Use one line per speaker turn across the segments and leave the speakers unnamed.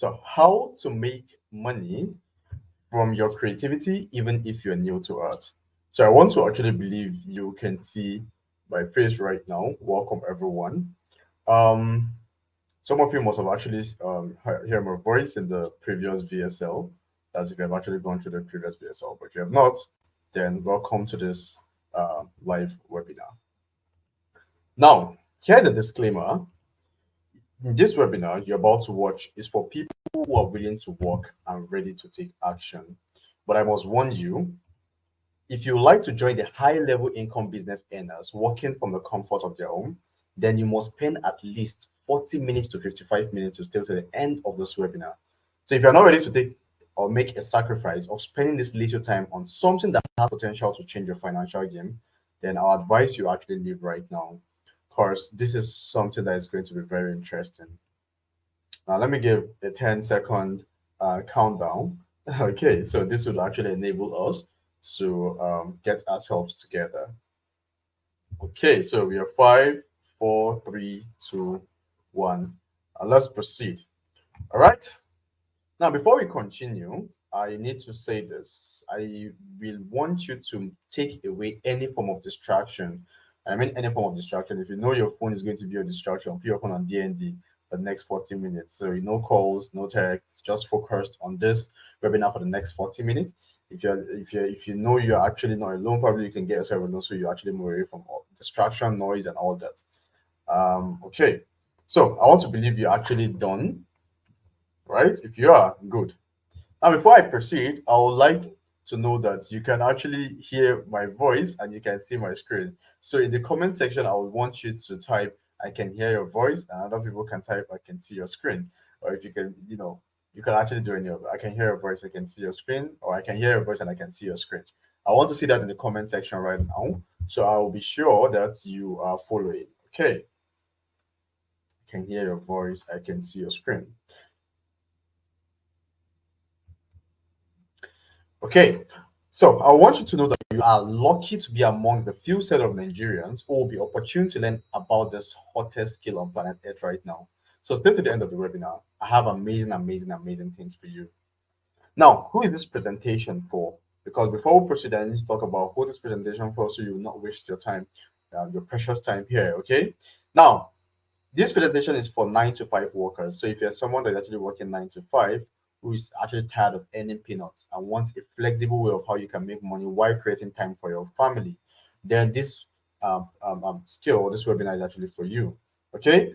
So how to make money from your creativity, even if you're new to art. So I want to actually believe you can see my face right now. Welcome everyone. Um, some of you must have actually heard my voice in the previous VSL, as if you have actually gone through the previous VSL. But if you have not, then welcome to this live webinar. Now, here's a disclaimer. This webinar you're about to watch is for people who are willing to work and ready to take action. But I must warn you, if you like to join the high level income business earners working from the comfort of their home, then you must spend at least 40 minutes to 55 minutes to stay to the end of this webinar. So if you're not ready to take or make a sacrifice of spending this little time on something that has potential to change your financial game, then I'll advise you actually leave right now. Of course, this is something that is going to be very interesting. Now, let me give a 10-second countdown. Okay, so this will actually enable us to get ourselves together. Okay, so we are 5, 4, 3, 2, 1. Let's proceed. All right. Now, before we continue, I need to say this. I will want you to take away any form of distraction. I mean, any form of distraction. If you know your phone is going to be a distraction, put your phone on DND for the next 40 minutes. So, no calls, no texts, just focused on this webinar for the next 40 minutes. If you know you're actually not alone, probably you can get yourself alone, so you actually move away from all distraction, noise, and all that. Okay. So I want to believe you're actually done, right? If you are, good. Now, before I proceed, I would like to know that you can actually hear my voice and you can see my screen. So in the comment section, I would want you to type, I can hear your voice, and other people can type, I can see your screen. Or if you can, you can actually do any of it. I can hear your voice, I can see your screen, or I can hear your voice and I can see your screen. I want to see that in the comment section right now. So I will be sure that you are following. Okay. I can hear your voice, I can see your screen. Okay, so I want you to know that you are lucky to be amongst the few set of Nigerians who will be opportune to learn about this hottest skill on planet Earth right now. So stay to the end of the webinar. I have amazing, amazing, amazing things for you. Now, who is this presentation for? Because before we proceed, I need to talk about who this presentation for, so you will not waste your time, your precious time here. Okay. Now, this presentation is for 9 to 5 workers. So if you're someone that's actually working 9 to 5, who is actually tired of earning peanuts and wants a flexible way of how you can make money while creating time for your family, then this skill, this webinar is actually for you. Okay.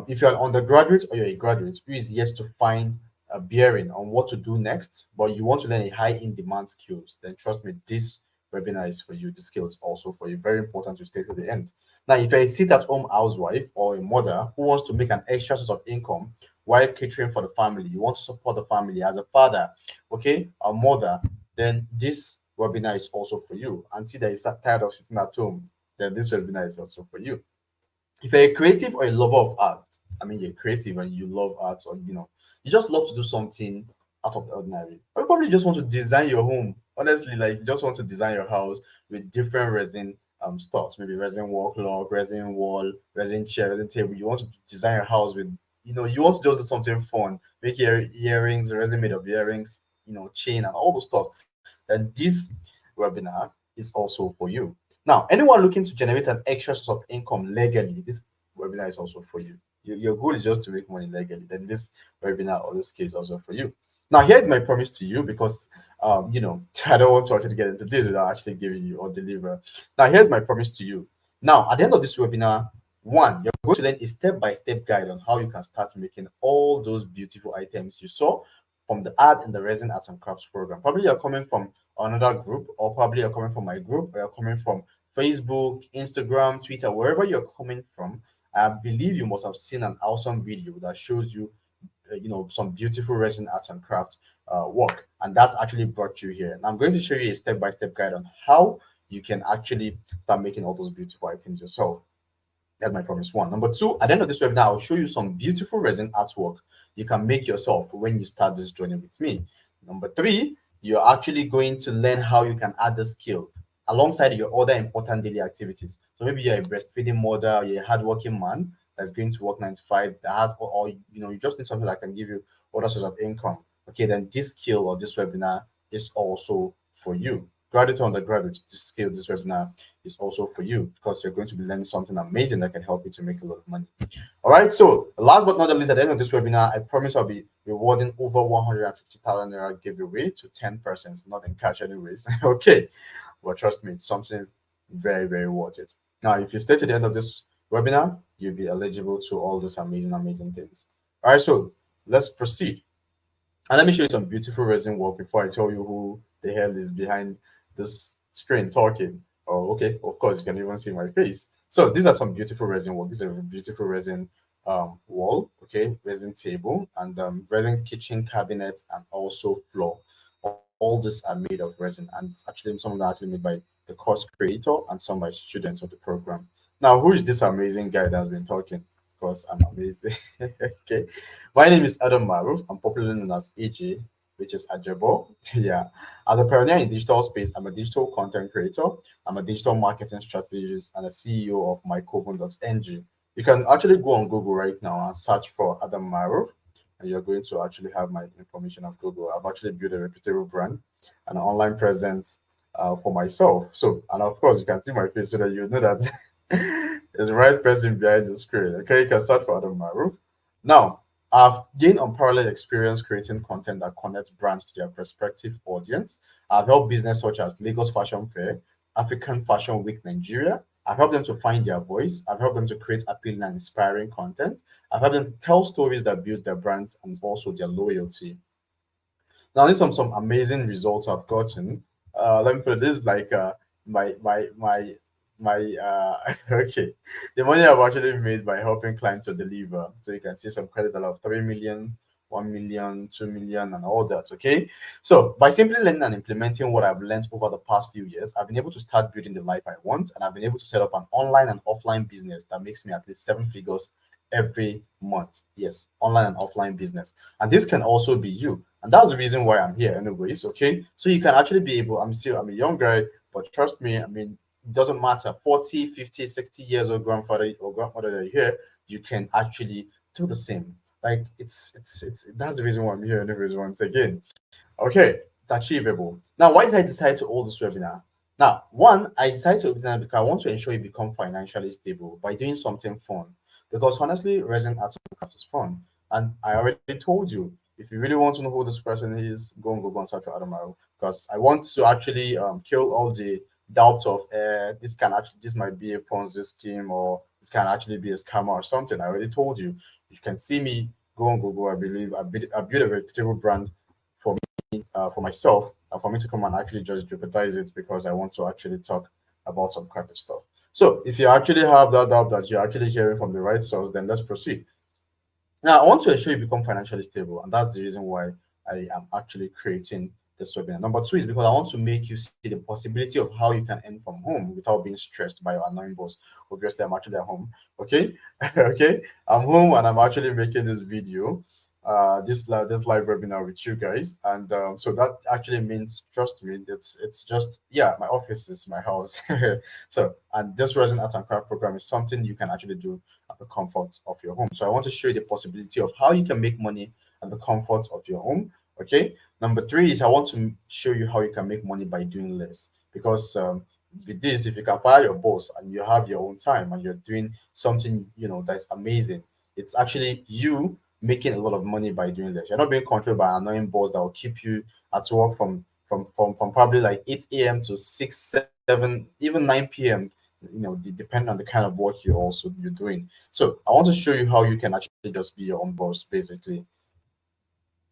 If you're an undergraduate or you're a graduate who is yet to find a bearing on what to do next, but you want to learn a high in demand skills, then trust me, this webinar is for you. This skill is also for you. Very important to stay to the end. Now, if you're a sit-at-home housewife or a mother who wants to make an extra source of income while catering for the family, you want to support the family as a father, okay, a mother, then this webinar is also for you. Until that is tired of sitting at home, then this webinar is also for you. If you're a creative or a lover of art, I mean, you're creative and you love art, or you just love to do something out of the ordinary, or you probably just want to design your home. Honestly, like you just want to design your house with different resin stuffs, maybe resin wall clock, resin wall, resin chair, resin table. You want to design your house with, you want to just do something fun, make earrings, resin made of earrings, chain and all those stuff. Then this webinar is also for you. Now, anyone looking to generate an extra source of income legally, this webinar is also for you. Your goal is just to make money legally, then this webinar or this case is also for you. Now, here's my promise to you, because I don't want to actually get into this without actually giving you or deliver. Now, here's my promise to you. Now, at the end of this webinar, one, you're going to learn a step-by-step guide on how you can start making all those beautiful items you saw from the art and the resin arts and crafts program. Probably you're coming from another group, or probably you're coming from my group, or you're coming from Facebook, Instagram, Twitter, wherever you're coming from. I believe you must have seen an awesome video that shows you, some beautiful resin arts and crafts work, and that's actually brought you here. And I'm going to show you a step-by-step guide on how you can actually start making all those beautiful items yourself. That's my promise one. Number two, at the end of this webinar, I'll show you some beautiful resin artwork you can make yourself when you start this journey with me. Number three, you're actually going to learn how you can add the skill alongside your other important daily activities. So maybe you're a breastfeeding mother, or you're a hardworking man, that's going to work 9 to 5 that has, or you just need something that can give you other source of income, okay, then this skill or this webinar is also for you. Graduate or undergraduate, this skill, this webinar is also for you because you're going to be learning something amazing that can help you to make a lot of money. All right. So last but not the least, at the end of this webinar, I promise I'll be rewarding over 150,000 naira giveaway to 10 persons, not in cash anyways. Okay. But trust me, it's something very, very worth it. Now, if you stay to the end of this webinar, you'll be eligible to all these amazing, amazing things. All right. So let's proceed. And let me show you some beautiful resin work before I tell you who the hell is behind this screen talking. Oh, okay. Of course, you can even see my face. So these are some beautiful resin work. These are beautiful resin wall, okay, resin table, and resin kitchen cabinets, and also floor. All these are made of resin, and it's actually some of them are actually made by the course creator and some by students of the program. Now, who is this amazing guy that's been talking? Of course, I'm amazing. Okay. My name is Adam Maruf. I'm popularly known as AJ, which is Ajabo. Yeah. As a pioneer in digital space, I'm a digital content creator. I'm a digital marketing strategist and a CEO of mycoven.ng. You can actually go on Google right now and search for Adam Maruf, and you're going to actually have my information of Google. I've actually built a reputable brand and an online presence for myself. So, and of course, you can see my face so that you know that there's the right person behind the screen. Okay, you can search for Adam Maruf. Now, I've gained unparalleled experience creating content that connects brands to their prospective audience. I've helped business such as Lagos Fashion Fair, African Fashion Week Nigeria. I've helped them to find their voice. I've helped them to create appealing and inspiring content. I've helped them to tell stories that build their brands and also their loyalty. Now, these are some amazing results I've gotten. Let me put it this like my okay, the money I've actually made by helping clients to deliver. So you can see some credit of 3 million, 1 million, 2 million, and all that. Okay, so by simply learning and implementing what I've learned over the past few years, I've been able to start building the life I want, and I've been able to set up an online and offline business that makes me at least 7 figures every month. Yes, online and offline business. And this can also be you. And that's the reason why I'm here, anyways. Okay. So you can actually be able, I'm a young guy, but trust me, I mean, it doesn't matter 40, 50, 60 years old grandfather or grandmother that you're here, you can actually do the same. Like it's that's the reason why I'm here, anyways, once again. Okay, it's achievable. Now, why did I decide to hold this webinar? Now, one, I decided to webinar because I want to ensure you become financially stable by doing something fun. Because honestly, resident arts and craft is fun. And I already told you, if you really want to know who this person is, go and Google and search for Adamaru. Because I want to actually kill all the doubts of this might be a Ponzi scheme or this can actually be a scammer or something. I already told you. You can see me, go on Google. I believe I built a reputable brand for myself and for me to come and actually just jeopardize it because I want to actually talk about some crappy stuff. So if you actually have that doubt that you're actually hearing from the right source, then let's proceed. Now, I want to ensure you become financially stable, and that's the reason why I am actually creating this webinar. Number two is because I want to make you see the possibility of how you can earn from home without being stressed by your annoying boss. Obviously, I'm actually at home. Okay, okay, I'm home and I'm actually making this video, this live webinar with you guys, and so that actually means, trust me, it's just yeah, my office is my house. So, and this resin art and craft program is something you can actually do at the comfort of your home. So I want to show you the possibility of how you can make money at the comfort of your home. Okay. Number three is I want to show you how you can make money by doing less. Because with this, if you can fire your boss and you have your own time and you're doing something, that's amazing, it's actually you making a lot of money by doing less. You're not being controlled by an annoying boss that will keep you at work from probably like 8 a.m. to 6, 7, even 9 p.m. Depending on the kind of work you're doing. So I want to show you how you can actually just be your own boss, basically.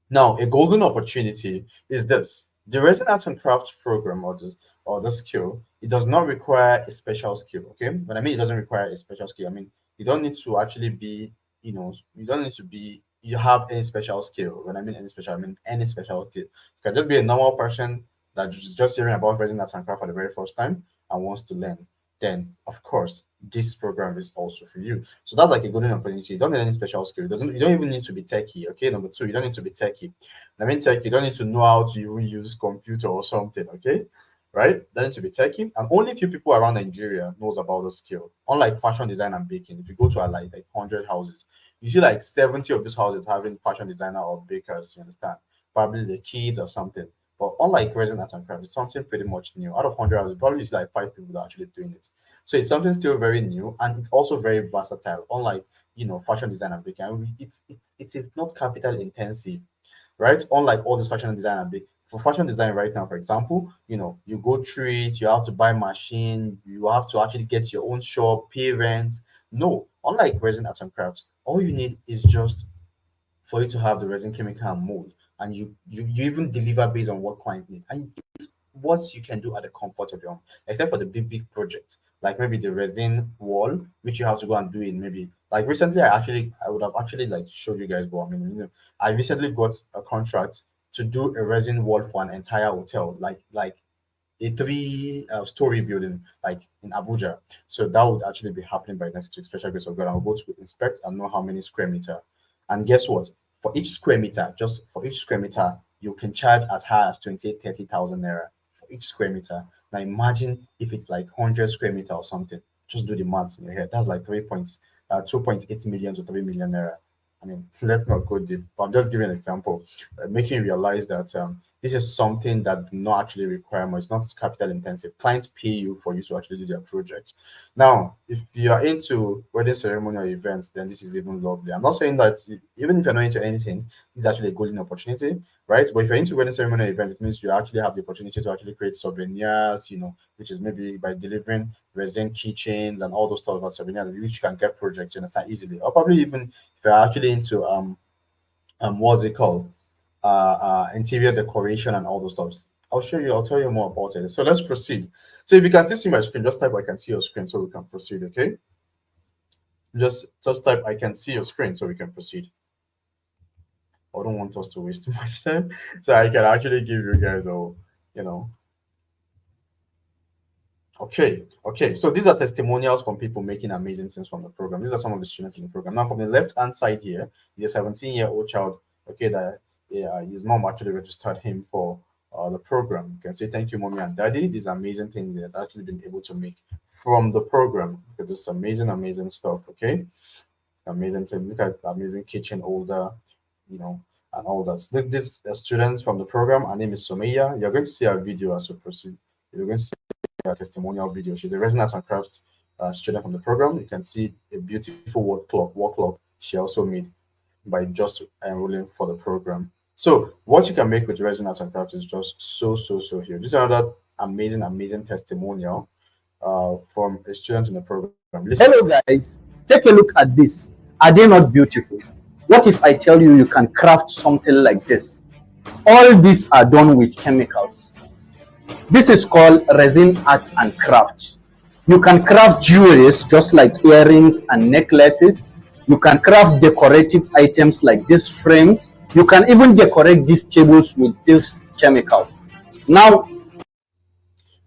Now, a golden opportunity is this. The Resin Arts and Crafts program or the skill, it does not require a special skill. Okay. When I mean it doesn't require a special skill, I mean you don't need to actually be, you don't need to be you have any special skill. When I mean any special, I mean any special skill. You can just be a normal person that is just hearing about Resin Arts and Craft for the very first time and wants to learn. Then of course this program is also for you. So that's like a golden opportunity. You don't need any special skill. You don't even need to be techie. Okay. Number two, you don't need to be techie. I mean tech, you don't need to know how to even use computer or something. Okay. right? That needs to be techie, and only few people around Nigeria knows about the skill. Unlike fashion design and baking, if you go to a like 100 houses, you see like 70 of these houses having fashion designer or bakers. You understand? Probably the kids or something. But unlike resin art and craft, it's something pretty much new. Out of 100 houses, probably it's like 5 people that are actually doing it. So it's something still very new, and it's also very versatile. Unlike fashion design and baking, and it is not capital intensive, right? Unlike all this fashion design and big for fashion design right now, for example, you go through it, you have to buy machine, you have to actually get your own shop, pay rent. No, unlike resin art and crafts, all you need is just for you to have the resin chemical and mold, and you even deliver based on what client need, and what you can do at the comfort of your home, except for the big projects, like maybe the resin wall, which you have to go and do it. Maybe like recently, I would have actually like showed you guys, but I mean, I recently got a contract to do a resin wall for an entire hotel, like a three-story building, like in Abuja. So that would actually be happening by next week. Special grace of God, I'll go to inspect and know how many square meter. And guess what? For each square meter, just for each square meter, you can charge as high as 30,000 naira for each square meter. Now imagine if it's like 100 square meter or something. Just do the maths in your head. That's like 2.8 million to 3 million naira. I mean, let's not go deep, but I'm just giving an example, making you realize that this is something that do not actually require much. It's not capital intensive. Clients pay you for you to actually do their project. Now, if you are into wedding ceremonial events, then this is even lovely. I'm not saying that even if you're not into anything, this is actually a golden opportunity, right? But if you're into wedding ceremonial events, it means you actually have the opportunity to actually create souvenirs, which is maybe by delivering resin keychains and all those stuff about souvenirs, which you can get projects, you understand, easily. Or probably even if you're actually into what's it called? Interior decoration and all those stuff. I'll show you, I'll tell you more about it. So let's proceed. So if you can still see my screen, just type I can see your screen so we can proceed, okay? Just type I can see your screen so we can proceed. I don't want us to waste too much time. So I can actually give you guys all, you know. Okay. So these are testimonials from people making amazing things from the program. These are some of the students in the program. Now, from the left hand side here, the 17-year-old child, okay, that his mom actually registered him for the program. You can say thank you, mommy and daddy. These amazing things that actually been able to make from the program. Look at this amazing stuff. Okay, amazing thing. Look at the amazing kitchen holder, and all that. Look, this student from the program. Her name is Someya. You're going to see a video as we proceed. You're going to see a testimonial video. She's a resin art and crafts student from the program. You can see a beautiful wall clock she also made by just enrolling for the program. So what you can make with resin art and crafts is just so huge. This is another amazing testimonial from a student in the program. Listen.
Hello guys, take a look at this. Are they not beautiful? What if I tell you you can craft something like this? All these are done with chemicals. This is called resin art and craft. You can craft jewelries just like earrings and necklaces. You can craft decorative items like these frames. You can even decorate these tables with this chemical. Now,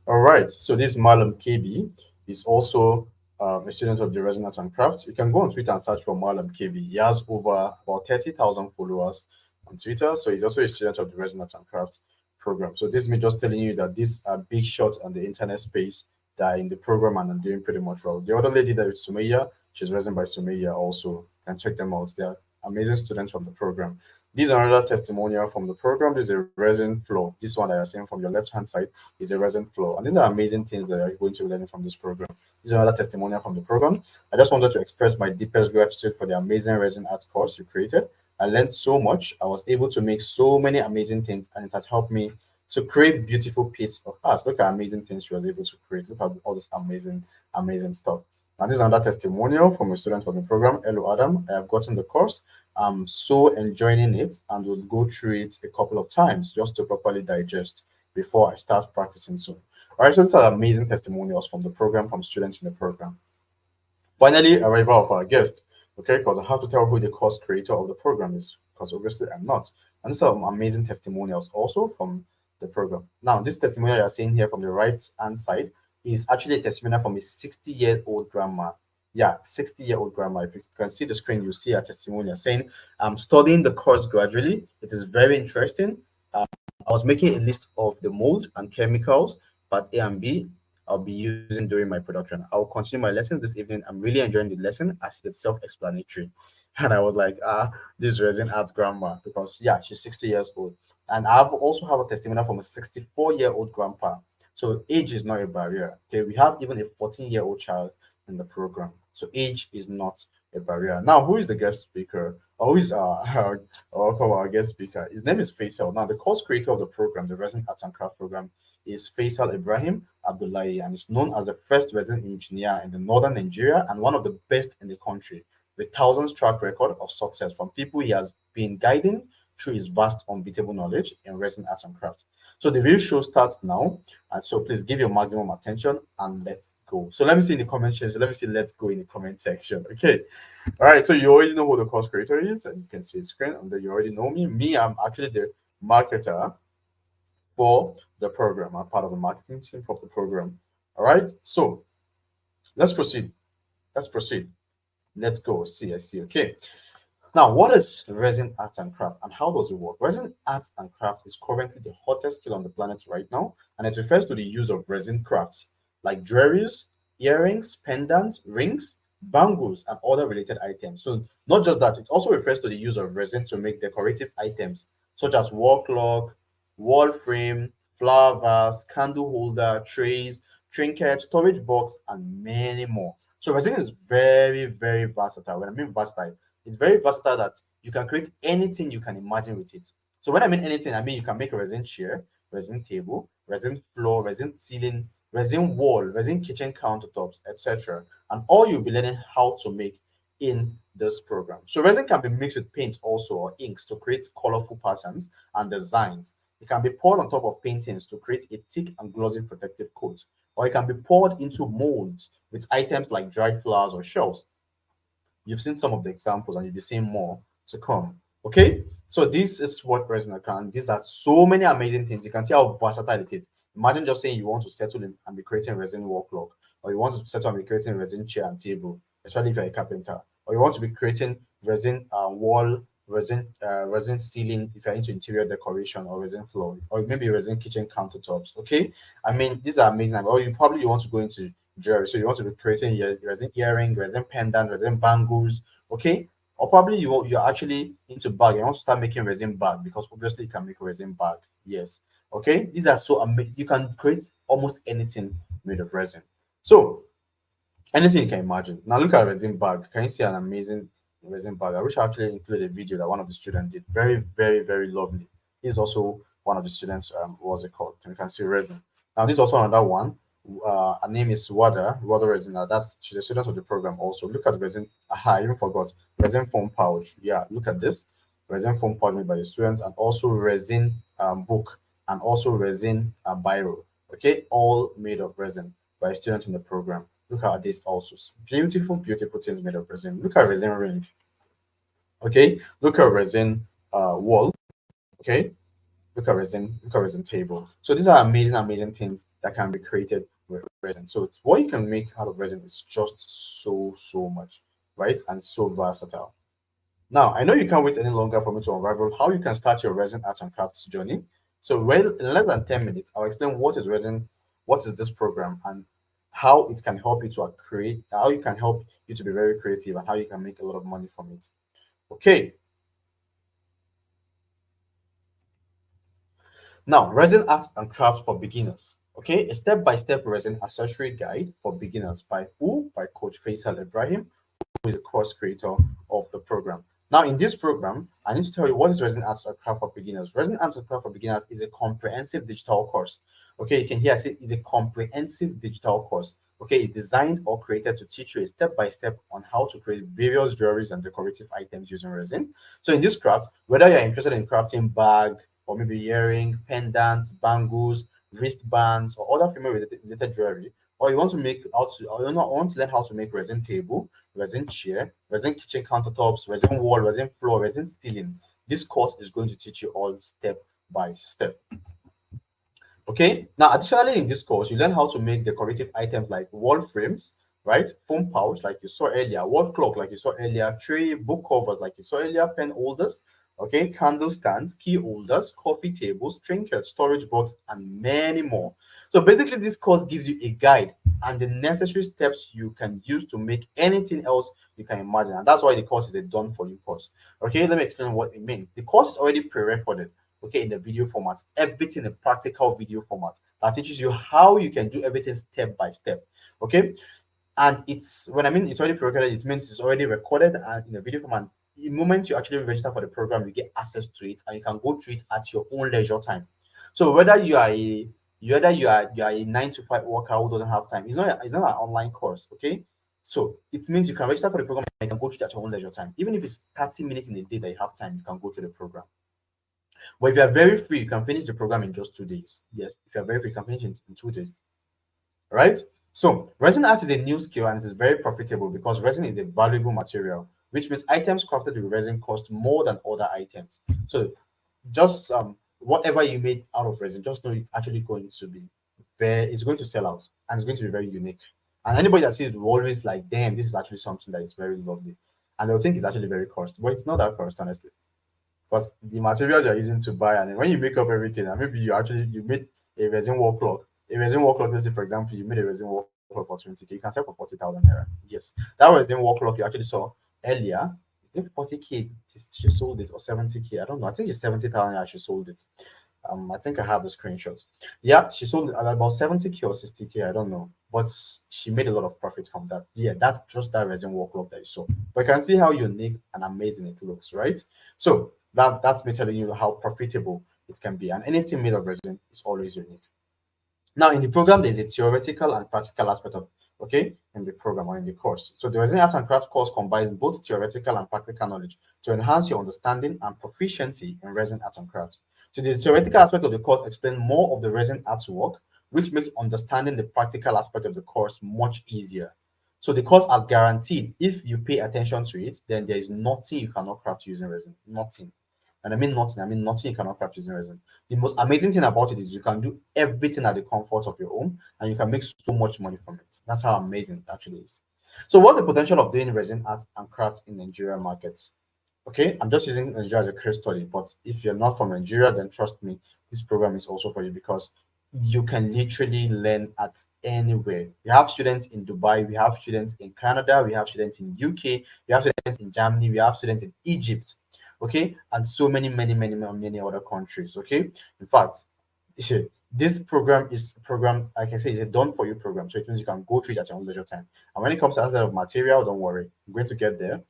All right. So this Malam KB is also a student of the Resin Art and Crafts. You can go on Twitter and search for Malam KB. He has over about 30,000 followers on Twitter. So he's also a student of the Resin Art and Crafts program. So this is me just telling you that these are big shots on the internet space that are in the program and are doing pretty much well. The other lady that is Sumaya, she's Resin by Sumaya also. You can check them out. They're amazing students from the program. These are another testimonial from the program. This is a resin floor. This one that you're seeing from your left hand side is a resin floor. And these are amazing things that you're going to learn from this program. These are another testimonial from the program. I just wanted to express my deepest gratitude for the amazing resin arts course you created. I learned so much. I was able to make so many amazing things, and it has helped me to create beautiful piece of art. Look at amazing things you were able to create. Look at all this amazing stuff. And this is another testimonial from a student from the program. Hello, Adam. I have gotten the course. I'm so enjoying it and will go through it a couple of times just to properly digest before I start practicing soon. All right, so these are amazing testimonials from the program, from students in the program. Finally, arrival of our guest, okay, because I have to tell who the course creator of the program is, because obviously I'm not. And these are amazing testimonials also from the program. Now, this testimonial you're seeing here from the right hand side is actually a testimonial from a 60-year-old grandma. Yeah, 60-year-old grandma. If you can see the screen, you see a testimonial saying, I'm studying the course gradually. It is very interesting. I was making a list of the mold and chemicals part A and B I'll be using during my production. I'll continue my lessons this evening. I'm really enjoying the lesson as it's self-explanatory. And I was like, this resin arts grandma, because yeah, she's 60 years old. And I've also have a testimonial from a 64-year-old grandpa. So age is not a barrier. Okay, we have even a 14-year-old child in the program. So age is not a barrier. Now, who is the guest speaker? Or who is our guest speaker? His name is Faisal. Now, the course creator of the program, the Resin Arts and Craft program, is Faisal Ibrahim Abdullahi, and is known as the first resin engineer in the northern Nigeria and one of the best in the country, with thousands track record of success from people he has been guiding through his vast, unbeatable knowledge in resin arts and crafts. So the real show starts now, and so please give your maximum attention and let's go. So let me see in the comment section. Let me see. Let's go in the comment section. Okay. All right. So you already know who the course creator is, and you can see the screen, and then you already know me. Me, I'm actually the marketer for the program. I'm part of the marketing team for the program. All right. So let's proceed. Let's proceed. Let's go. See, I see. Okay. Now, what is resin art and craft and how does it work? Resin art and craft is currently the hottest skill on the planet right now, and it refers to the use of resin crafts like jewelries, earrings, pendants, rings, bangles, and other related items. So, not just that, it also refers to the use of resin to make decorative items such as wall clock, wall frame, flower vase, candle holder, trays, trinkets, storage box, and many more. So, resin is very, very versatile. When I mean versatile, it's very versatile that you can create anything you can imagine with it. So when I mean anything, I mean you can make a resin chair, resin table, resin floor, resin ceiling, resin wall, resin kitchen countertops, etc. And all you'll be learning how to make in this program. So resin can be mixed with paints also or inks to create colorful patterns and designs. It can be poured on top of paintings to create a thick and glossy protective coat, or it can be poured into molds with items like dried flowers or shells. You've seen some of the examples and you'll be seeing more to come. Okay, so this is what resin can. These are so many amazing things. You can see how versatile it is. Imagine just saying you want to settle in and be creating resin wall clock, or you want to settle and be creating resin chair and table, especially if you're a carpenter, or you want to be creating resin wall, resin ceiling if you're into interior decoration, or resin floor, or maybe resin kitchen countertops. Okay, I mean these are amazing. Or you probably want to go into jewelry. So you want to be creating your resin earring, resin pendant, resin bangles, okay? Or probably you're actually into bag. You want to start making resin bag because obviously you can make resin bag. Yes. Okay. These are so amazing. You can create almost anything made of resin. So anything you can imagine. Now look at resin bag. Can you see an amazing resin bag? I wish I actually included a video that one of the students did. Very, very, very lovely. He's also one of the students. What's it called? You can see resin. Now this is also another one. Her name is Wada Resin. That's she's a student of the program also. Look at the resin. Aha, I even forgot. Resin foam pouch. Yeah, look at this. Resin foam pouch made by the students, and also resin book, and also resin biro. Okay, all made of resin by students in the program. Look at this also. Beautiful, beautiful things made of resin. Look at resin ring. Okay, look at resin wall. Okay, look at resin table. So these are amazing, amazing things that can be created with resin. So it's, what you can make out of resin is just so much, right? And so versatile. Now, I know you can't wait any longer for me to unravel how you can start your resin arts and crafts journey. So, well, in less than 10 minutes, I'll explain what is resin, what is this program, and how it can help you to create, how you can help you to be very creative, and how you can make a lot of money from it. Okay, now resin art and crafts for beginners. Okay, a step-by-step resin accessory guide for beginners by who? By Coach Faisal Ibrahim, who is the course creator of the program. Now, in this program, I need to tell you what is Resin Arts and Craft for Beginners. Resin Arts and Craft for Beginners is a comprehensive digital course. Okay, you can hear I say it's a comprehensive digital course. Okay, it's designed or created to teach you a step by step on how to create various jewelries and decorative items using resin. So, in this craft, whether you're interested in crafting bag or maybe earring, pendants, bangles, wristbands, or other female related jewelry, or you want to make how to, or you want to learn how to make resin table, resin chair, resin kitchen countertops, resin wall, resin floor, resin ceiling. This course is going to teach you all step by step. Okay. Now, additionally, in this course, you learn how to make decorative items like wall frames, right? Foam pouch, like you saw earlier, wall clock, like you saw earlier, tray, book covers, like you saw earlier, pen holders, okay, candle stands, key holders, coffee tables, trinkets, storage box, and many more. So basically, this course gives you a guide and the necessary steps you can use to make anything else you can imagine. And that's why the course is a done for you course. Okay, let me explain what it means. The course is already pre-recorded, okay, in the video format, everything in practical video format that teaches you how you can do everything step by step. Okay, and it's when I mean it's already pre-recorded, it means it's already recorded and in a video format. The moment you actually register for the program, you get access to it and you can go through it at your own leisure time. So whether you are a 9 to 5 worker who doesn't have time, it's not an online course, okay? So it means you can register for the program and you can go through it at your own leisure time. Even if it's 30 minutes in a day that you have time, you can go through the program. But if you are very free, you can finish the program in just 2 days. Yes, if you are very free, you can finish in 2 days. Right? So resin art is a new skill and it is very profitable because resin is a valuable material, which means items crafted with resin cost more than other items. So just whatever you made out of resin, just know it's actually going to be it's going to sell out and it's going to be very unique. And anybody that sees it will always like, damn, this is actually something that is very lovely. And they'll think it's actually very cost, but it's not that cost, honestly. Because the materials you're using to buy, and then when you make up everything, and maybe you made a resin wall clock. A resin wall clock, let's say for example, you made a resin wall clock for 20K, you can sell for 40,000 naira. Yes. That resin wall clock you actually saw earlier, is it 40K she sold it or 70K? I don't know. I think it's 70,000 naira she sold it. I think I have the screenshots. Yeah, she sold it at about 70K or 60K, I don't know. But she made a lot of profit from that. Yeah, that just that resin wall clock that you saw. But you can see how unique and amazing it looks, right? So that's me telling you how profitable it can be. And anything made of resin is always unique. Now, in the program, there's a theoretical and practical aspect of in the program or in the course. So the resin art and craft course combines both theoretical and practical knowledge to enhance your understanding and proficiency in resin art and craft. So the theoretical aspect of the course explains more of the resin art's work, which makes understanding the practical aspect of the course much easier. So the course has guaranteed if you pay attention to it, then there is nothing you cannot craft using resin. Nothing. And I mean nothing you cannot craft using resin. The most amazing thing about it is you can do everything at the comfort of your home and you can make so much money from it. That's how amazing it actually is. So what's the potential of doing resin art and craft in Nigerian markets? Okay, I'm just using Nigeria as a case study, but if you're not from Nigeria, then trust me, this program is also for you because you can literally learn at anywhere. We have students in Dubai, we have students in Canada, we have students in UK, we have students in Germany, we have students in Egypt, okay, and so many other countries. Okay, in fact, this program is a program, like I say, is a done for you program, so it means you can go through it at your own leisure time. And when it comes to aspect of material, don't worry, I'm going to get there.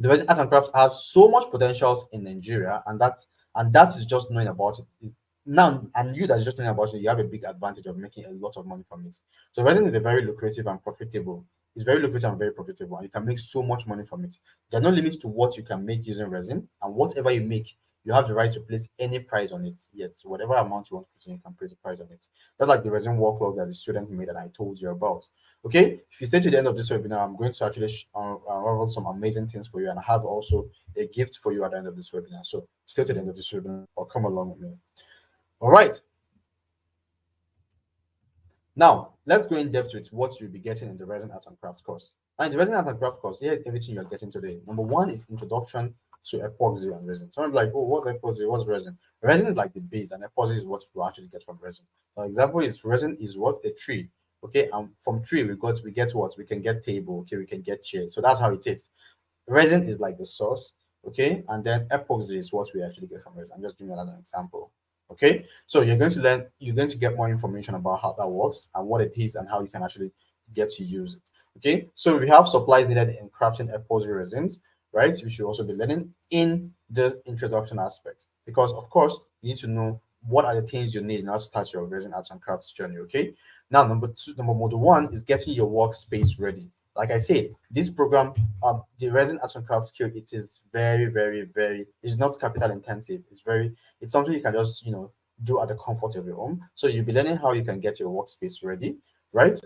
The Virgin Arts and Crafts has so much potentials in Nigeria, and that is just knowing about it. Is now, and you that is just knowing about it, you have a big advantage of making a lot of money from it. So resin is a very lucrative and profitable. It's very lucrative and very profitable, and you can make so much money from it. There are no limits to what you can make using resin, and whatever you make, you have the right to place any price on it. Yes, whatever amount you want to put in, you can place a price on it. That's like the resin wall clock that the student made that I told you about. Okay, if you stay to the end of this webinar, I'm going to actually unravel some amazing things for you, and I have also a gift for you at the end of this webinar. So stay to the end of this webinar or come along with me. All right. Now let's go in depth with what you'll be getting in the resin art and craft course. And the resin art and craft course, here's everything you're getting today. Number one is introduction to epoxy and resin. Someone like, oh, what's epoxy? What's resin? Resin is like the base, and epoxy is what you actually get from resin. For example, is resin is what a tree. Okay, and from tree we get what we can get table. Okay, we can get chair. So that's how it is. Resin is like the source, okay, and then epoxy is what we actually get from resin. I'm just giving you another example. Okay, so you're going to get more information about how that works and what it is and how you can actually get to use it. Okay, so we have supplies needed in crafting epoxy resins, right? We should also be learning in this introduction aspect because, of course, you need to know what are the things you need in order to start your resin arts and crafts journey. Okay, now model one is getting your workspace ready. Like I said, this program, the resin arts and crafts skill, it is very, it's not capital intensive. It's something you can just, do at the comfort of your home. So you'll be learning how you can get your workspace ready, right?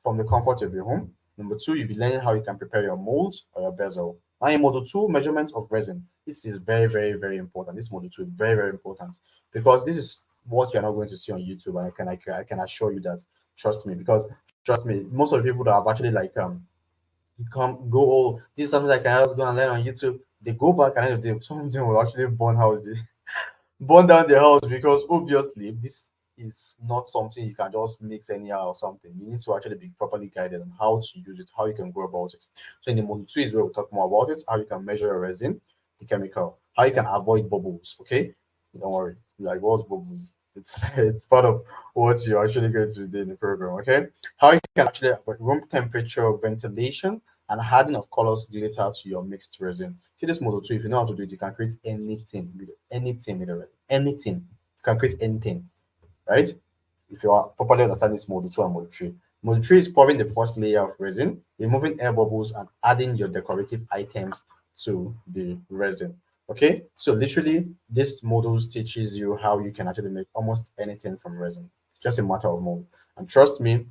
From the comfort of your home. Number two, you'll be learning how you can prepare your molds or your bezel. Now in model two, measurement of resin. This is very important. This model two is very important because this is what you're not going to see on YouTube. And I can assure you that, trust me, because trust me, most of the people that have actually like come go, oh, this is something that I can just go and learn on YouTube. They go back and some of them will actually burn houses, burn down their house, because obviously this is not something you can just mix anyhow or something. You need to actually be properly guided on how to use it, how you can go about it. So in the module 2 is where we'll talk more about it, how you can measure your resin, the chemical, how you can avoid bubbles. Okay, don't worry. Like, what's bubbles? It's part of what you're actually going to do in the program. Okay, how you can actually avoid room temperature, ventilation, and hardening of colors glitter to your mixed resin. See this model too. If you know how to do it, you can create anything with a resin. Anything. You can create anything, right? If you are properly understanding this model 2 and model 3. Model 3 is pouring the first layer of resin, removing air bubbles, and adding your decorative items to the resin. Okay, so literally, this module teaches you how you can actually make almost anything from resin. Just a matter of mold. And trust me,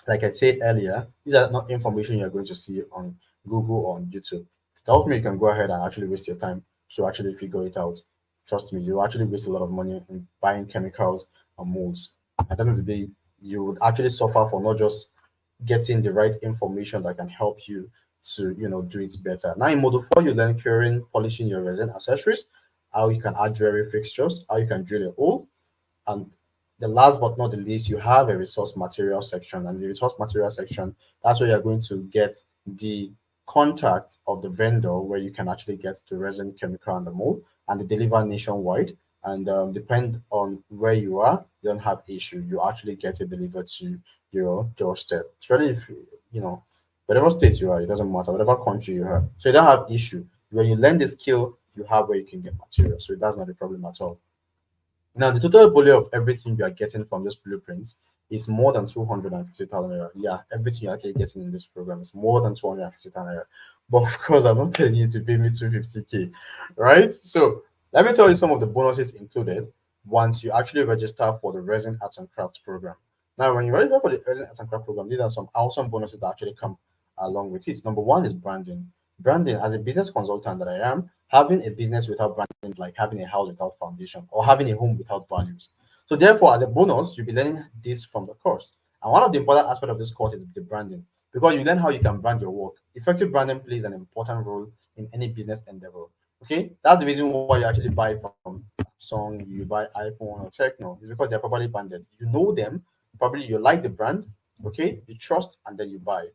like I said earlier, these are not information you're going to see on Google or on YouTube. Help me, you can go ahead and actually waste your time to actually figure it out. Trust me, you actually waste a lot of money in buying chemicals and molds. At the end of the day, you would actually suffer for not just getting the right information that can help you to do it better. Now in module 4, you learn curing, polishing your resin accessories, how you can add jewelry fixtures, how you can drill a hole, and the last but not the least, you have a resource material section. And the resource material section, that's where you're going to get the contact of the vendor where you can actually get the resin, chemical, and the mold, and they deliver nationwide. And depend on where you are, you don't have issue. You actually get it delivered to your doorstep. Especially if whatever state you are, it doesn't matter, whatever country you are. So you don't have issue. When you learn the skill, you have where you can get material. So that's not a problem at all. Now, the total value of everything you are getting from this blueprints is more than 250,000 naira. Yeah, everything you're actually getting in this program is more than 250,000 naira. But of course, I'm not telling you to pay me 250K, right? So, let me tell you some of the bonuses included once you actually register for the Resin Arts and Crafts program. Now, when you register for the Resin Arts and Crafts program, these are some awesome bonuses that actually come along with it. Number one is branding. Branding, as a business consultant that I am, having a business without branding is like having a house without foundation or having a home without values. So therefore, as a bonus, you'll be learning this from the course. And one of the important aspects of this course is the branding, because you learn how you can brand your work. Effective branding plays an important role in any business endeavor. Okay, that's the reason why you actually buy from Samsung, you buy iPhone or Techno, is because they're properly branded. You know them, probably you like the brand, okay, you trust, and then you buy,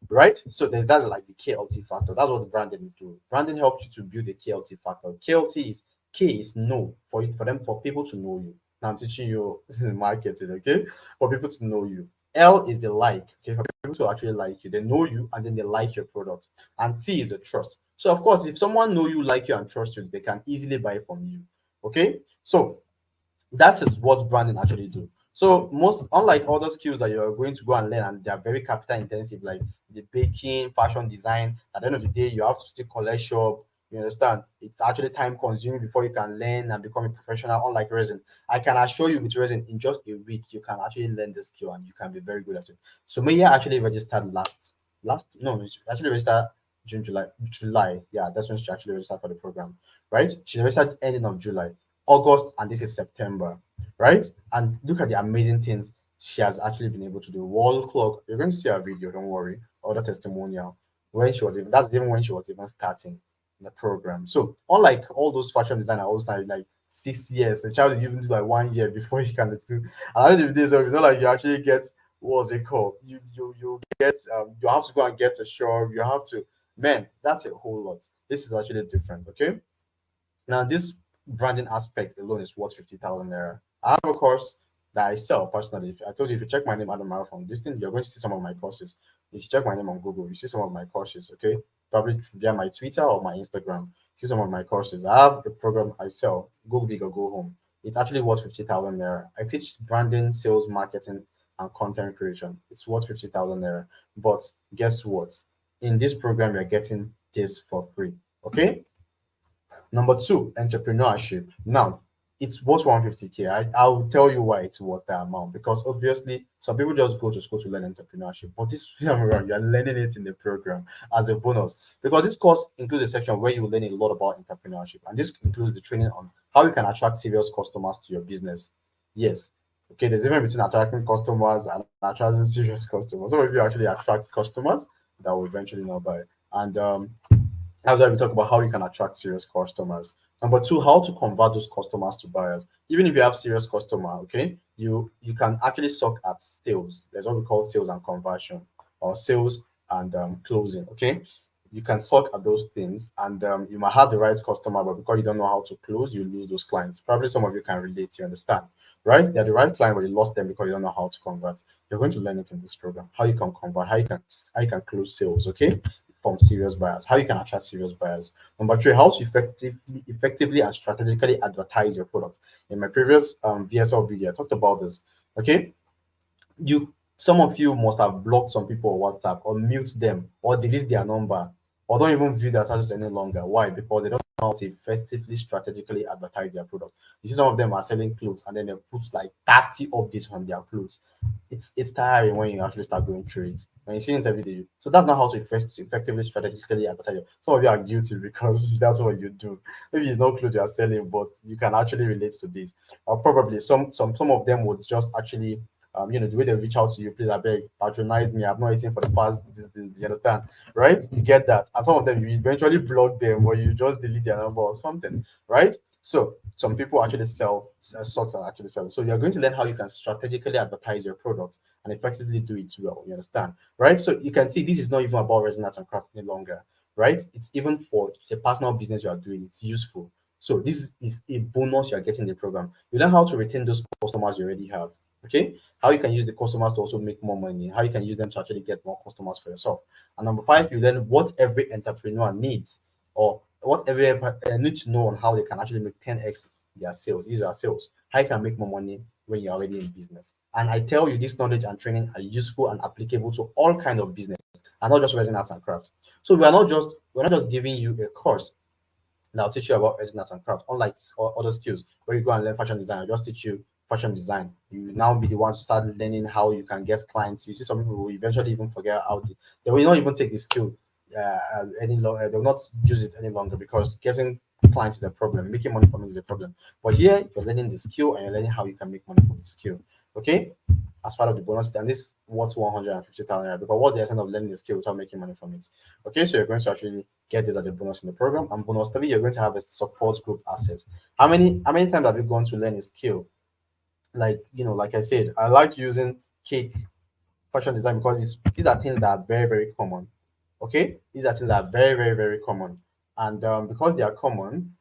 right? So that's like the KLT factor. That's what branding do. Branding helps you to build the KLT factor. KLT is K is know, for them, for people to know you. Now I'm teaching you marketing, okay? For people to know you. L is the like, okay, for people to actually like you. They know you and then they like your product. And T is the trust. So of course, if someone know you, like you, and trust you, they can easily buy from you. Okay, so that is what branding actually do. So most, unlike other skills that you're going to go and learn and they are very capital intensive, like the baking, fashion design, at the end of the day you have to still collect shop. You understand? It's actually time consuming before you can learn and become a professional. Unlike resin, I can assure you with resin, in just a week you can actually learn the skill and you can be very good at it. So Maya actually registered last no, she actually registered July. Yeah, that's when she actually registered for the program, right? She registered ending of July, August, and this is September, right? And look at the amazing things she has actually been able to do. Wall clock, you're going to see a video, don't worry, or the testimonial. When she was even, that's even when she was even starting the program. So unlike all those fashion designer, all started like 6 years, the child will even do like 1 year before he can do. And at the end of the day, so it's not like you actually get, what's it called? You get you have to go and get a shop, you have to, man, that's a whole lot. This is actually different, okay? Now, this branding aspect alone is worth 50,000 naira. I have a course that I sell personally. I told you, if you check my name, Adam Marathon, this thing, you're going to see some of my courses. If you check my name on Google, you see some of my courses, okay? Probably via my Twitter or my Instagram. See some of my courses. I have a program I sell, Go Big or Go Home. It's actually worth 50,000 naira. I teach branding, sales, marketing, and content creation. It's worth 50,000 naira. But guess what? In this program, you're getting this for free, okay? Number two, entrepreneurship. Now, it's worth 150K. I'll tell you why it's worth that amount, because obviously some people just go to school to learn entrepreneurship, but this time around you're learning it in the program as a bonus, because this course includes a section where you will learn a lot about entrepreneurship, and this includes the training on how you can attract serious customers to your business. Yes, okay, there's a difference between attracting customers and attracting serious customers. Some of you actually attract customers that will eventually not buy, and That's why we talk about how you can attract serious customers. Number two, how to convert those customers to buyers. Even if you have serious customer, okay, you can actually suck at sales. There's what we call sales and conversion, or sales and closing. Okay, you can suck at those things, and you might have the right customer, but because you don't know how to close, you lose those clients. Probably some of you can relate. You understand, right? They're the right client, but you lost them because you don't know how to convert. You're going to learn it in this program. How you can convert, how you can close sales. Okay, from serious buyers, how you can attract serious buyers. Number three, how to effectively and strategically advertise your product. In my previous VSL video, I talked about this. Okay, some of you must have blocked some people on WhatsApp or mute them or delete their number or don't even view their status any longer. Why? Because they don't know how to effectively strategically advertise their product. You see, some of them are selling clothes and then they put like 30 updates on their clothes. It's tiring when you actually start going through it. When you see it every day. So that's not how to effectively strategically advertise. Some of you are guilty because that's what you do. Maybe it's not clothes you are selling, but you can actually relate to this. Or probably some of them would just actually the way they reach out to you, please, I beg, patronize me. I've not eaten for the past, you understand, right? You get that. And some of them, you eventually block them or you just delete their number or something, right? So some people actually sell stocks are actually selling. So you're going to learn how you can strategically advertise your product and effectively do it well. You understand, right? So you can see this is not even about resin art and craft any longer, right? It's even for the personal business you are doing. It's useful. So this is a bonus you are getting in the program. You learn how to retain those customers you already have. Okay, how you can use the customers to also make more money, how you can use them to actually get more customers for yourself. And number five, you learn what every entrepreneur needs or what every needs to know on how they can actually make 10x their sales. These are sales. How you can make more money when you're already in business. And I tell you, this knowledge and training are useful and applicable to all kind of business and not just resin arts and crafts. So we're not just giving you a course now I'll teach you about resin art and craft. Unlike other skills where you go and learn fashion design, I just teach you fashion design. You will now be the one to start learning how you can get clients. You see, some people will eventually even forget they will not even take the skill any longer. They will not use it any longer because getting clients is a problem. Making money from it is a problem. But here you're learning the skill and you're learning how you can make money from the skill. Okay, as part of the bonus, and this what's 150,000 because what's the essence of learning the skill without making money from it? Okay, so you're going to actually get this as a bonus in the program. And bonus three, you're going to have a support group access. How many times have you gone to learn a skill? Like like I said, I like using cake fashion design because these are things that are very, very common. Okay, these are things that are very, very, very common, and because they are common,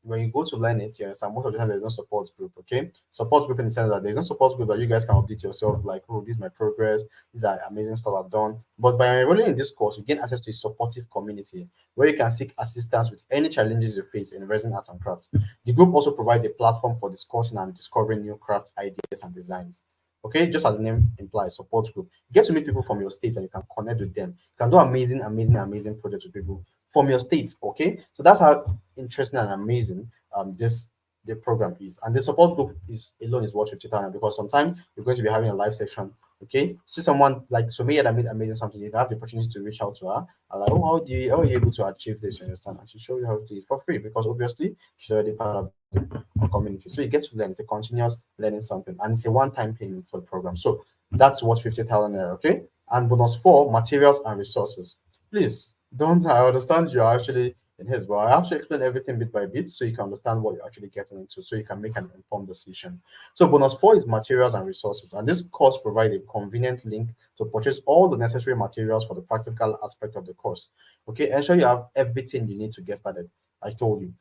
when you go to learn it, you understand most of the time there's no support group. Okay, support group in the sense that there's no support group that you guys can update yourself, like, oh, this is my progress, these are amazing stuff I've done. But by enrolling in this course, you gain access to a supportive community where you can seek assistance with any challenges you face in resin arts and crafts. The group also provides a platform for discussing and discovering new craft ideas and designs. Okay, just as the name implies, support group. You get to meet people from your states and you can connect with them. You can do amazing, amazing, amazing projects with people from your states. Okay, so that's how interesting and amazing this the program is. And the support group is alone is worth 50,000 because sometimes you're going to be having a live section. Okay, see someone like Sumaya that made amazing something, you have the opportunity to reach out to her and like, oh, how are you able to achieve this? You understand? And she show you how to do it for free because obviously she's already part of the community. So you get to learn. It's a continuous learning something, and it's a one-time payment for the program. So that's what 50,000 naira. Okay, and bonus four, materials and resources. Please don't. I understand you're actually in his, but I have to explain everything bit by bit so you can understand what you're actually getting into, so you can make an informed decision. So bonus four is materials and resources, and this course provides a convenient link to purchase all the necessary materials for the practical aspect of the course. Okay, ensure you have everything you need to get started. I told you.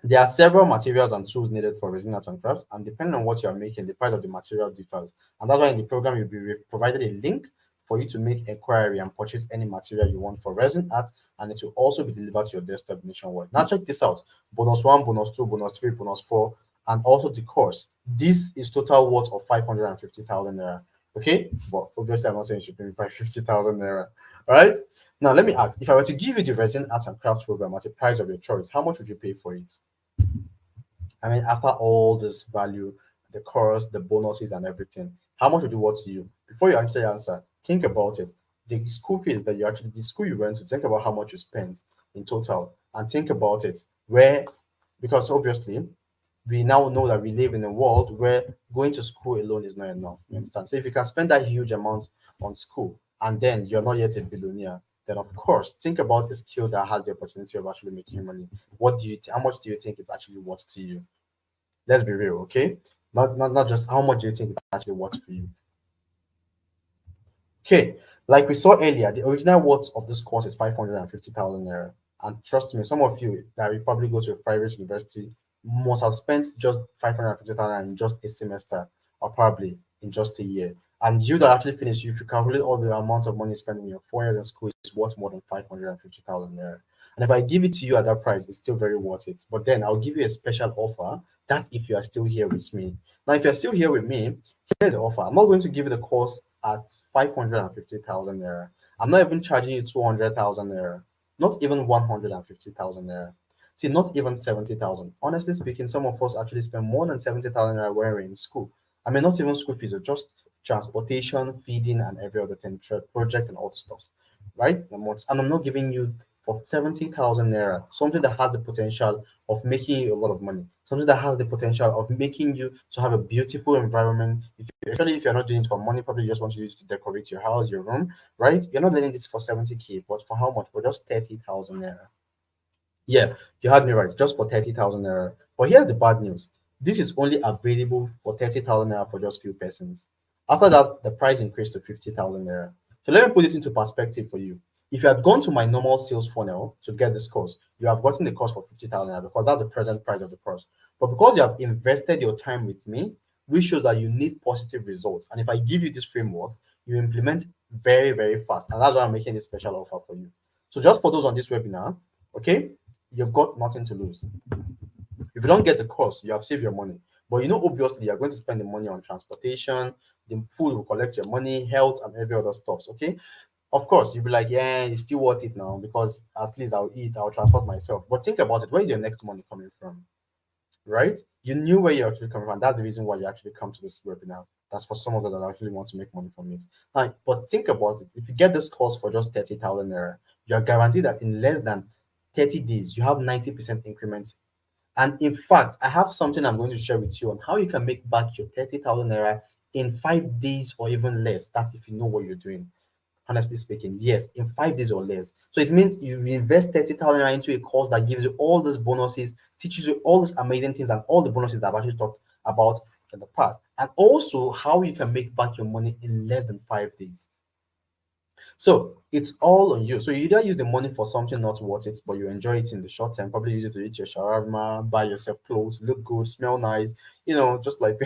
There are several materials and tools needed for resin art and crafts, and depending on what you are making, the price of the material differs. And that's why in the program you'll be provided a link for you to make inquiry and purchase any material you want for resin art, and it will also be delivered to your desktop nationwide. Now check this out: bonus one, bonus two, bonus three, bonus four, and also the course. This is total worth of 550,000 naira. Okay, but obviously I'm not saying you should pay me 550,000 naira. All right. Now let me ask: if I were to give you the resin art and crafts program at a price of your choice, how much would you pay for it? I mean, after all this value, the course, the bonuses, and everything, how much would it worth to you? Before you actually answer, think about it. The school fees that the school you went to, think about how much you spent in total, and think about it. Because obviously, we now know that we live in a world where going to school alone is not enough. You understand? So if you can spend that huge amount on school and then you're not yet a billionaire, then of course think about the skill that has the opportunity of actually making money. What do you how much do you think it's actually worth to you? Let's be real, okay? Not just how much do you think it's actually worth for you. Okay, like we saw earlier, the original worth of this course is 550,000 naira. And trust me, some of you that will probably go to a private university must have spent just 550,000 in just a semester, or probably in just a year. And you that actually finished, if you calculate all the amount of money spent in your 4 years in school, it's worth more than 550,000 naira. And if I give it to you at that price, it's still very worth it. But then I'll give you a special offer that if you are still here with me. Now, if you're still here with me, here's the offer. I'm not going to give you the cost at 550,000 naira. I'm not even charging you 200,000 naira, not even 150,000 naira. See, not even 70,000. Honestly speaking, some of us actually spend more than 70,000 naira when we're in school. I mean, not even school fees, or just transportation, feeding, and every other thing, project, and all the stuffs, right? And I'm not giving you for 70,000 naira something that has the potential of making you a lot of money, something that has the potential of making you to have a beautiful environment. Especially if you're not doing it for money, probably you just want to use it to decorate your house, your room, right? You're not letting this for 70K, but for how much? For just 30,000 naira. Yeah, you had me right, just for 30,000 naira. But here's the bad news. This is only available for 30,000 naira for just few persons. After that, the price increased to 50,000 naira. So let me put this into perspective for you. If you had gone to my normal sales funnel to get this course, you have gotten the course for 50,000 naira because that's the present price of the course. But because you have invested your time with me, which shows that you need positive results. And if I give you this framework, you implement very, very fast. And that's why I'm making this special offer for you. So just for those on this webinar, okay, you've got nothing to lose. If you don't get the course, you have saved your money. But you know, obviously, you're going to spend the money on transportation, the food will collect your money, health, and every other stuff. Okay. Of course, you'll be like, yeah, it's still worth it now because at least I'll eat, I'll transport myself. But think about it, where is your next money coming from? Right? You knew where you're actually coming from. That's the reason why you actually come to this webinar. That's for some of us that actually want to make money from it. But think about it. If you get this course for just 30,000 naira, you're guaranteed that in less than 30 days, you have 90% increments. And in fact, I have something I'm going to share with you on how you can make back your 30,000 naira in 5 days or even less. That's if you know what you're doing. Honestly speaking, yes, in 5 days or less. So it means you invest 30,000 naira into a course that gives you all these bonuses, teaches you all these amazing things, and all the bonuses that I've actually talked about in the past. And also how you can make back your money in less than 5 days. So it's all on you. So you either use the money for something not worth it, but you enjoy it in the short term. Probably use it to eat your shawarma, buy yourself clothes, look good, smell nice, just like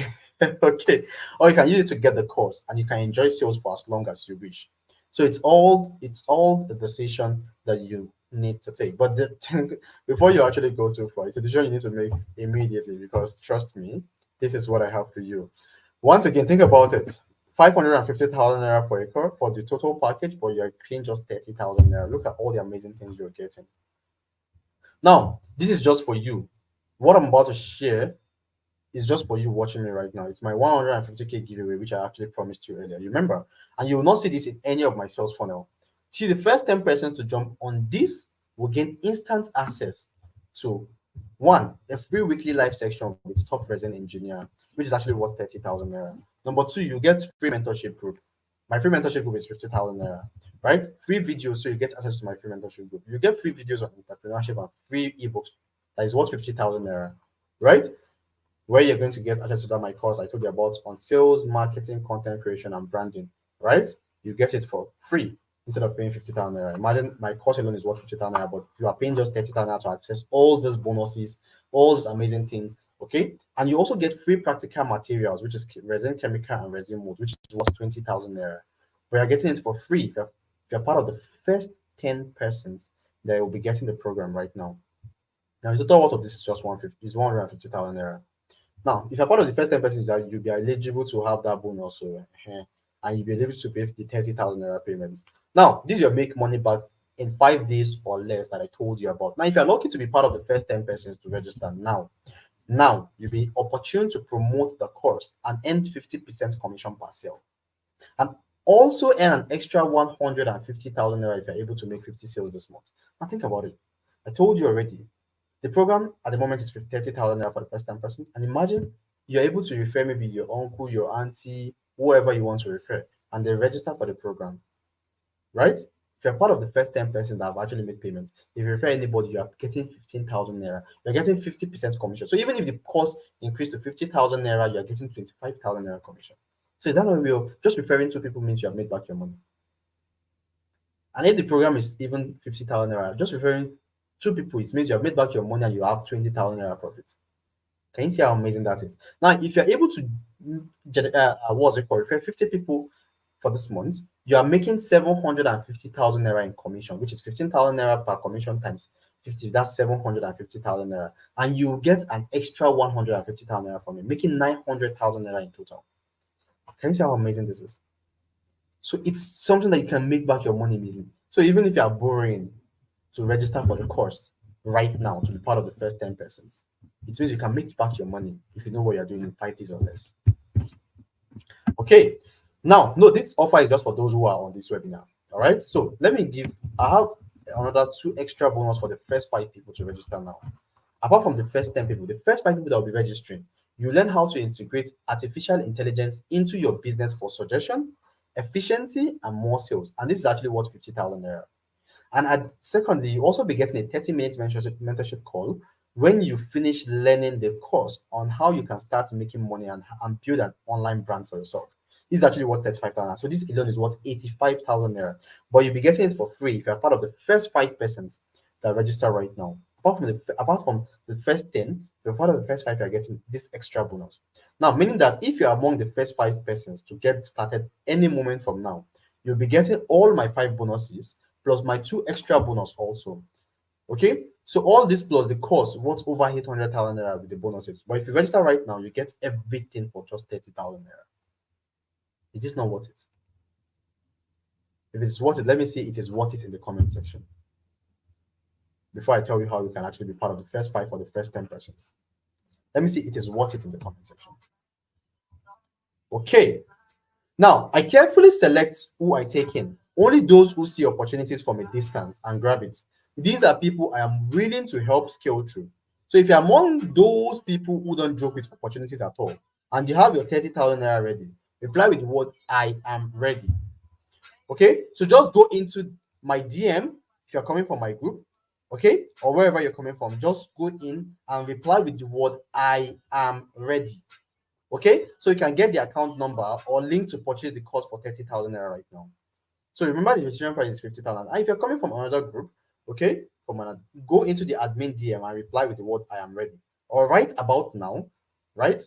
okay. Or you can use it to get the course and you can enjoy sales for as long as you wish. So it's all the decision that you need to take. But the thing, before you actually go too far, it's a decision you need to make immediately because trust me, this is what I have for you. Once again, think about it. 550,000 naira for a car for the total package, but you're paying just 30,000 naira. Look at all the amazing things you're getting. Now, this is just for you. What I'm about to share is just for you watching me right now. It's my 150K giveaway, which I actually promised you earlier. You remember? And you will not see this in any of my sales funnel. See, the first 10 persons to jump on this will gain instant access to one, a free weekly live section with top present engineer, which is actually worth 30,000 naira. Number two, you get free mentorship group. My free mentorship group is 50,000 naira, right? Free videos, so you get access to my free mentorship group. You get free videos on entrepreneurship and free ebooks that is worth 50,000 naira, right? Where you're going to get access to that my course I told you about on sales, marketing, content creation, and branding, right? You get it for free instead of paying 50,000 naira. Imagine my course alone is worth 50,000 naira, but you are paying just 30,000 naira to access all these bonuses, all these amazing things, okay? And you also get free practical materials, which is resin chemical and resin mold, which is worth 20,000 naira. We are getting it for free if you're part of the first 10 persons that will be getting the program right now. Now, the total worth of this is just 150, is 150,000 naira. Now, if you're part of the first 10 persons, that you'll be eligible to have that bonus, so, and you'll be able to pay the 30,000 naira payments. Now, this will make money back in 5 days or less that I told you about. Now, if you're lucky to be part of the first 10 persons to register now you'll be opportune to promote the course and earn 50% commission per sale. And also earn an extra 150,000 naira if you're able to make 50 sales this month. Now, think about it. I told you already, the program at the moment is 30,000 naira for the first time person. And imagine you're able to refer maybe your uncle, your auntie, whoever you want to refer, and they register for the program, right? If you're part of the first 10% that have actually made payments, if you refer anybody, you are getting 15,000 naira. You're getting 50% commission. So even if the cost increased to 50,000 naira, you're getting 25,000 naira commission. So is that not real? Just referring to people means you have made back your money. And if the program is even 50,000 naira, just referring two people, it means you have made back your money and you have 20,000 naira profit. Can you see how amazing that is? Now, if you're able to what's it called? Refer 50 people for this month, you are making 750,000 naira in commission, which is 15,000 naira per commission times 50. That's 750,000 naira, and you get an extra 150,000 naira from it, making 900,000 naira in total. Can you see how amazing this is? So it's something that you can make back your money immediately. So even if you are borrowing to register for the course right now to be part of the first 10%, it means you can make back your money if you know what you're doing in 5 days or less. Okay, now no, this offer is just for those who are on this webinar. All right, so I have another 2 extra bonus for the first 5 people to register now. Apart from the first 10 people, the first 5 people that will be registering, you learn how to integrate artificial intelligence into your business for suggestion, efficiency, and more sales. And this is actually worth 50,000 naira. And secondly, you also be getting a 30-minute mentorship call when you finish learning the course on how you can start making money and build an online brand for yourself. This is actually worth 35,000. So this alone is worth 85,000 naira. But you'll be getting it for free if you're part of the first 5 persons that register right now. Apart from the first 10, if you're part of the first 5, you're getting this extra bonus. Now, meaning that if you're among the first 5 persons to get started any moment from now, you'll be getting all my 5 bonuses plus my 2 extra bonus also. Okay, so all this plus the course worth over 800,000 naira with the bonuses. But if you register right now, you get everything for just 30,000 naira. Is this not worth it? If it's worth it, let me see it is worth it in the comment section before I tell you how you can actually be part of the first 5 or the first 10 persons. Let me see it is worth it in the comment section. Okay, now I carefully select who I take in. Only those who see opportunities from a distance and grab it. These are people I am willing to help scale through. So if you're among those people who don't joke with opportunities at all, and you have your 30,000 naira ready, reply with the word "I am ready." Okay, so just go into my DM if you're coming from my group, okay, or wherever you're coming from. Just go in and reply with the word "I am ready." Okay, so you can get the account number or link to purchase the course for 30,000 naira right now. So remember, the registration price is 50,000. And if you're coming from another group, okay, go into the admin DM and reply with the word "I am ready." Or right about now, right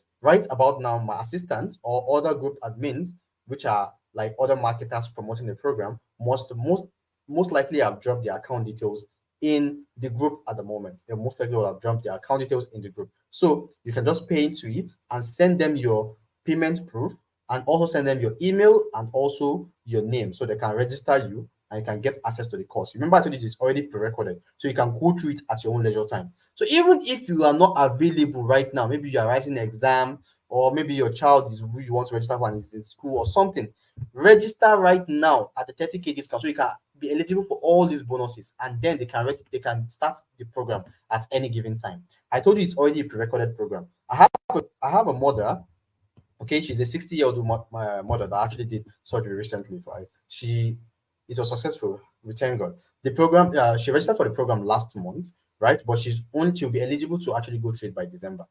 about now, my assistants or other group admins, which are like other marketers promoting the program, most likely have dropped their account details in the group at the moment. They most likely will have dropped their account details in the group. So you can just pay into it and send them your payment proof, and also send them your email and also your name so they can register you and you can get access to the course. Remember, I told you it's already pre-recorded, so you can go through it at your own leisure time. So even if you are not available right now, maybe you are writing an exam, or maybe your child is who you want to register for and is in school or something, register right now at the 30K discount so you can be eligible for all these bonuses, and then they can start the program at any given time. I told you it's already a pre-recorded program. I have a mother. Okay, she's a 60-year-old mother that actually did surgery recently. It was successful. We thank God. The program, she registered for the program last month, right? But she'll be eligible to actually go through it by December.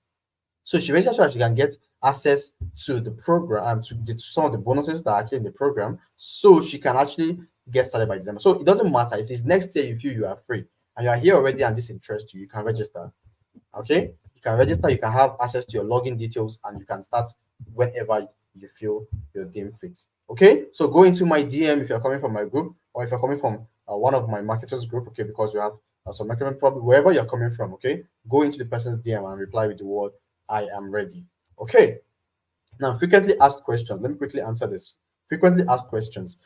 So she registered so that she can get access to the program, some of the bonuses that are actually in the program, so she can actually get started by December. So it doesn't matter if it's next year you feel you are free and you are here already and this interests you, you can register. Okay, you can register, you can have access to your login details, and you can start whenever you feel you're deemed fit. Okay, so go into my DM if you're coming from my group, or if you're coming from one of my marketers group, okay, because you have some marketing problem, wherever you're coming from, okay, go into the person's DM and reply with the word "I am ready." Okay, now frequently asked questions. Let me quickly answer this. Frequently asked questions.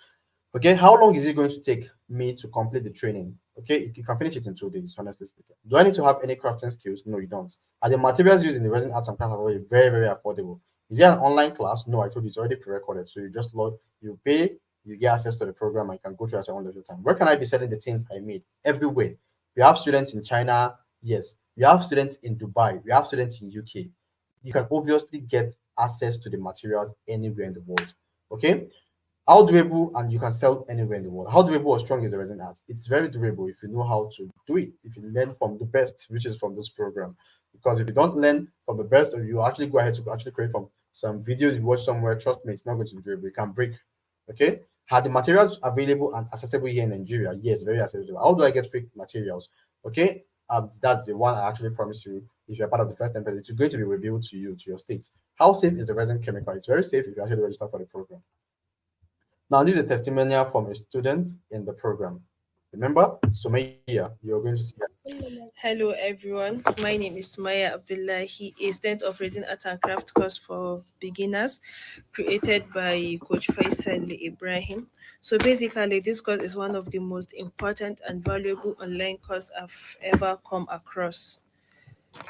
Okay, how long is it going to take me to complete the training? Okay, you can finish it in 2 days, honestly speaking. Do I need to have any crafting skills? No, you don't. Are the materials used in the resin arts and crafts are very, very affordable? Is there an online class? No, I told you it's already pre-recorded. So you just log, you pay, you get access to the program, and you can go through at your own leisure time. Where can I be selling the things I made? Everywhere. We have students in China, yes. We have students in Dubai. We have students in UK. You can obviously get access to the materials anywhere in the world. Okay. How durable, and you can sell anywhere in the world. How durable or strong is the resin art? It's very durable if you know how to do it, if you learn from the best, which is from this program. Because if you don't learn from the best, or you actually go ahead to actually create from some videos you watch somewhere, trust me, it's not going to be durable. It can break. Okay. Are the materials available and accessible here in Nigeria? Yes, very accessible. How do I get free materials? Okay. That's the one I actually promise you. If you're part of the first 10%, it's going to be revealed to you, to your state. How safe is the resin chemical? It's very safe if you actually register for the program. Now, this is a testimonial from a student in the program. Remember, Sumaya, you're going to see her.
Hello everyone, my name is Maya Abdullahi, a student of Resin Art and Craft course for beginners created by Coach Faisal Ibrahim. So basically, this course is one of the most important and valuable online course I've ever come across.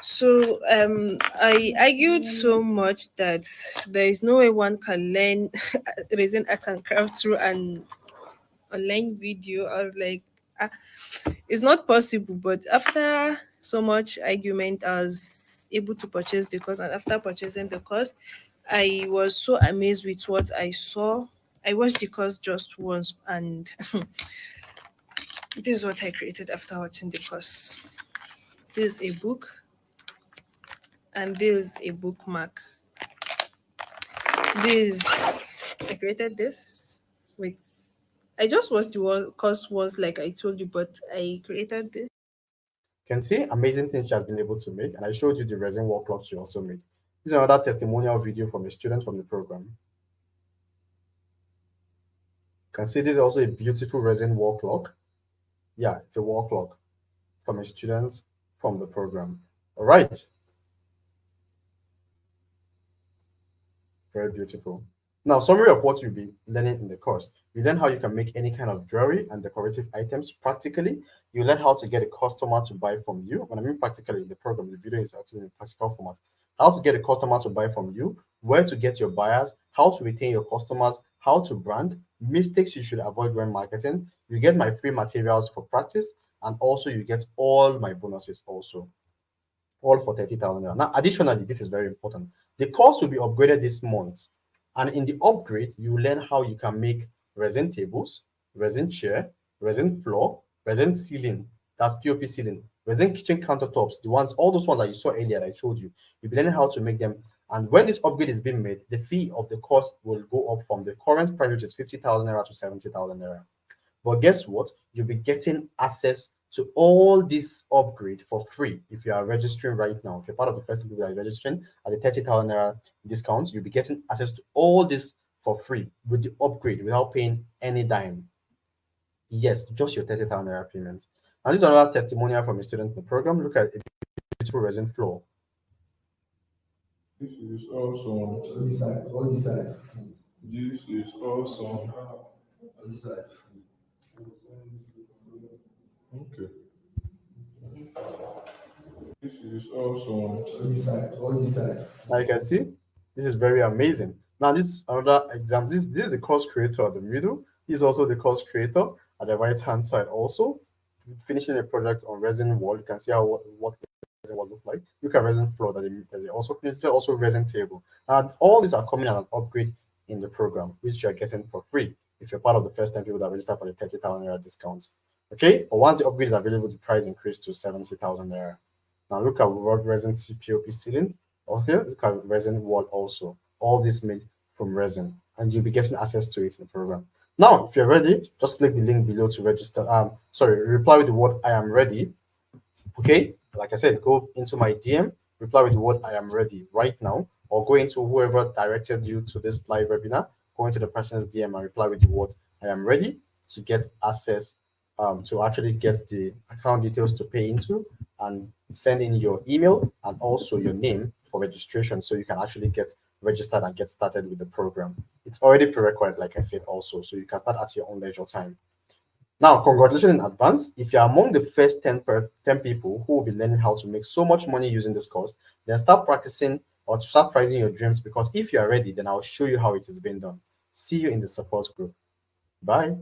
So I argued so much that there is no way one can learn Resin Art and Craft through an online video. I was like, ah, it's not possible. But after so much argument, I was able to purchase the course, and after purchasing the course, I was so amazed with what I saw. I watched the course just once, and this is what I created after watching the course. This is a book, and this is a bookmark. This I created this with. I just watched the course once, like I told you, but I created this.
You can see amazing things she has been able to make, and I showed you the resin wall clock she also made. This is another testimonial video from a student from the program. You can see this is also a beautiful resin wall clock. Yeah, it's a wall clock from a student from the program. All right, very beautiful. Now, summary of what you'll be learning in the course. You learn how you can make any kind of jewelry and decorative items practically. You learn how to get a customer to buy from you. When I mean practically, the program, the video is actually in practical format. How to get a customer to buy from you, where to get your buyers, how to retain your customers, how to brand, mistakes you should avoid when marketing. You get my free materials for practice, and also you get all my bonuses also, all for 30,000 naira. Now, additionally, this is very important. The course will be upgraded this month. And in the upgrade, you learn how you can make resin tables, resin chair, resin floor, resin ceiling. That's POP ceiling. Resin kitchen countertops, the ones, all those ones that you saw earlier that I showed you. You'll be learning how to make them. And when this upgrade is being made, the fee of the course will go up from the current price, which is 50,000 naira to 70,000 naira. But guess what? You'll be getting access to all this upgrade for free if you are registering right now. If you're part of the first people that are registering at the 30,000 naira discounts, you'll be getting access to all this for free with the upgrade without paying any dime. Yes, just your 30,000 naira payment. And this is another testimonial from a student in the program. Look at a beautiful resin floor.
This is awesome. This is awesome. Okay. This is awesome.
Now you can see this is very amazing. Now this is another example. This is the course creator at the middle. He's also the course creator at the right hand side also. Finishing a project on resin wall. You can see how what resin wall look like. Look at resin floor that they also finished. Also resin table. And all these are coming as an upgrade in the program, which you're getting for free if you're part of the first 10 people that register for the 30,000 naira discount. Okay, but once the upgrade is available, the price increased to 70,000 naira. Now look at what resin CPOP ceiling. Okay, look at resin wall also. All this made from resin, and you'll be getting access to it in the program. Now, if you're ready, just click the link below to register. Sorry, reply with the word "I am ready." Okay, like I said, go into my DM, reply with the word "I am ready" right now, or go into whoever directed you to this live webinar. Go into the person's DM and reply with the word "I am ready" to get access, to actually get the account details to pay into, and send in your email and also your name for registration, so you can actually get registered and get started with the program. It's already pre-recorded, like I said, also, so you can start at your own leisure time. Now, congratulations in advance. If you're among the first 10 people who will be learning how to make so much money using this course, then start practicing or start pricing your dreams, because if you are ready, then I'll show you how it is being done. See you in the support group. Bye.